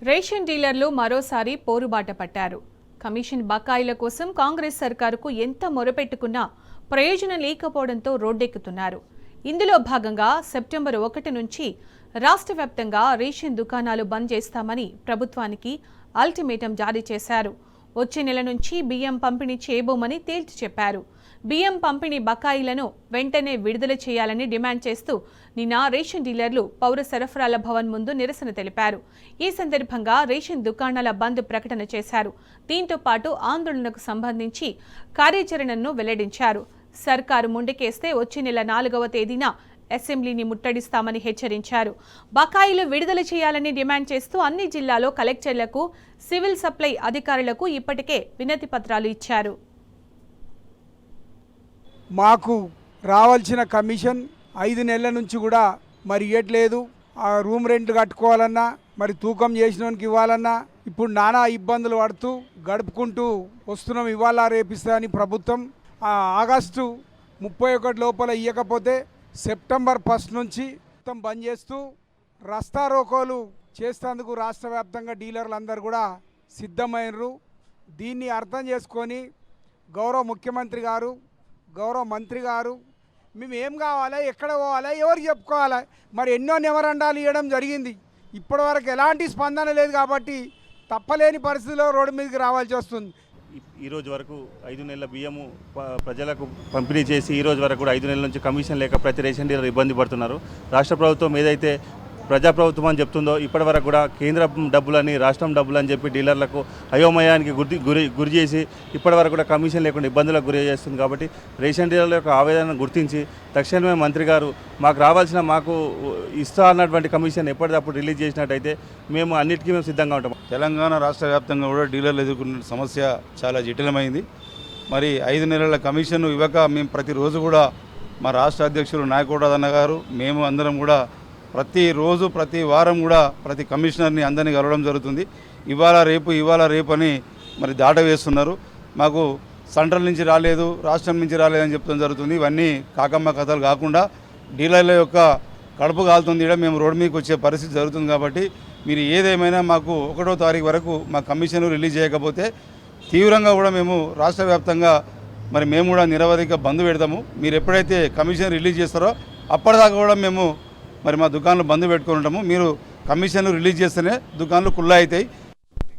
Ration డీలర్లు మరోసారి పోరుబాట పట్టారు. కమిషన్ బకాయిల కోసం కాంగ్రెస్ సర్కారుకు ఎంత మొరపెట్టుకున్నా ప్రయోజనం లేకపోవడంతో రోడ్డెక్కుతున్నారు. ఇందులో భాగంగా సెప్టెంబర్ 1 నుంచి రాష్ట్ర వ్యాప్తంగా రేషన్ దుకాణాలు బంద్ చేస్తామని ప్రభుత్వానికి అల్టిమేటం జారీ చేశారు. వచ్చే నెల నుంచి బియ్యం పంపిణీ చేయబోమని తేల్చి చెప్పారు. బియ్యం పంపిణీ బకాయిలను వెంటనే విడుదల చేయాలని డిమాండ్ చేస్తూ నిన్న రేషన్ డీలర్లు పౌర సరఫరాల భవన్ ముందు నిరసన తెలిపారు. ఈ సందర్భంగా రేషన్ దుకాణాల బంద్ ప్రకటన చేశారు. దీంతో పాటు ఆందోళనకు సంబంధించి కార్యాచరణను వెల్లడించారు. సర్కారు ముందుకేస్తే వచ్చే నెల 4వ తేదీన అసెంబ్లీని ముట్టడిస్తామని హెచ్చరించారు. బకాయిలు విడుదల చేయాలని డిమాండ్ చేస్తూ అన్ని జిల్లాలో కలెక్టర్లకు, సివిల్ సప్లై అధికారులకు ఇప్పటికే వినతి పత్రాలు ఇచ్చారు. మాకు రావాల్సిన కమిషన్ 5 నెలల నుంచి కూడా మరి ఇవ్వట్లేదు. ఆ రూమ్ రెంట్ కట్టుకోవాలన్నా, మరి తూకం చేసినోనికి ఇవ్వాలన్నా ఇప్పుడు నానా ఇబ్బందులు పడుతూ గడుపుకుంటూ వస్తున్నాం. ఇవాళ రేపిస్తా అని ప్రభుత్వం ఆగస్టు 31 లోపల ఇవ్వకపోతే సెప్టెంబర్ 1 నుంచి మొత్తం బంద్ చేస్తూ రస్తా రోకోలు చేసేందుకు రాష్ట్ర వ్యాప్తంగా డీలర్లు అందరూ కూడా సిద్ధమైనరు. దీన్ని అర్థం చేసుకొని గౌరవ ముఖ్యమంత్రి గారు, గౌరవ మంత్రి గారు మేము ఏం కావాలా, ఎక్కడ పోవాలా, ఎవరు చెప్పుకోవాలా, మరి ఎన్నో నివరండాలు ఇవ్వడం జరిగింది. ఇప్పటివరకు ఎలాంటి స్పందన లేదు కాబట్టి తప్పలేని పరిస్థితిలో రోడ్డు మీదకి రావాల్సి వస్తుంది. ఈరోజు వరకు 5 నెలల బియ్యము ప్రజలకు పంపిణీ చేసి ఈరోజు వరకు కూడా 5 నెలల నుంచి కమిషన్ లేక ప్రతి రేషన్ డీలర్ ఇబ్బంది పడుతున్నారు. రాష్ట్ర ప్రభుత్వం ఏదైతే ప్రజాప్రభుత్వం అని చెప్తుందో ఇప్పటి వరకు కూడా కేంద్రం డబ్బులని, రాష్ట్రం డబ్బులని చెప్పి డీలర్లకు అయోమయానికి గురి చేసి ఇప్పటి వరకు కూడా కమిషన్ లేకుండా ఇబ్బందులకు గురి చేస్తుంది. కాబట్టి రేషన్ డీలర్ల యొక్క ఆవేదనను గుర్తించి తక్షణమే మంత్రి గారు మాకు ఇస్తా అన్నటువంటి కమిషన్ ఎప్పటికప్పుడు రిలీజ్ చేసినట్టయితే మేము అన్నిటికీ సిద్ధంగా ఉంటాం. తెలంగాణ రాష్ట్ర వ్యాప్తంగా కూడా డీలర్లు ఎదుర్కొన్న సమస్య చాలా జటిలమైంది. మరి 5 నెలల కమిషన్ ఇవ్వక మేము ప్రతిరోజు కూడా మా రాష్ట్ర అధ్యక్షులు నాయకోట అన్న గారు, మేము అందరం కూడా ప్రతిరోజు ప్రతి వారం కూడా ప్రతి కమిషనర్ని అందరినీ కలవడం జరుగుతుంది. ఇవాళ రేపు అని మరి దాట వేస్తున్నారు. మాకు సెంట్రల్ నుంచి రాలేదు, రాష్ట్రం నుంచి రాలేదని చెప్తాం జరుగుతుంది. ఇవన్నీ కాకమ్మ కథలు కాకుండా డీలర్ల యొక్క కడుపు కాలుతుంది. ఇక్కడ మేము రోడ్డు మీదకి వచ్చే పరిస్థితి జరుగుతుంది. కాబట్టి మీరు ఏదేమైనా మాకు 1వ తారీఖు వరకు మా కమిషన్ రిలీజ్ చేయకపోతే తీవ్రంగా కూడా మేము రాష్ట్ర వ్యాప్తంగా మరి మేము కూడా నిరవధిక బంద్ పెడతాము. మీరు ఎప్పుడైతే కమిషన్ రిలీజ్ చేస్తారో అప్పటిదాకా కూడా మేము మరి మా దుకాణాలు బంద్ పెట్టుకుని ఉంటాము. మీరు కమిషన్లు రిలీజ్ చేస్తేనే దుకాణాలు కుల్లా అవుతాయి.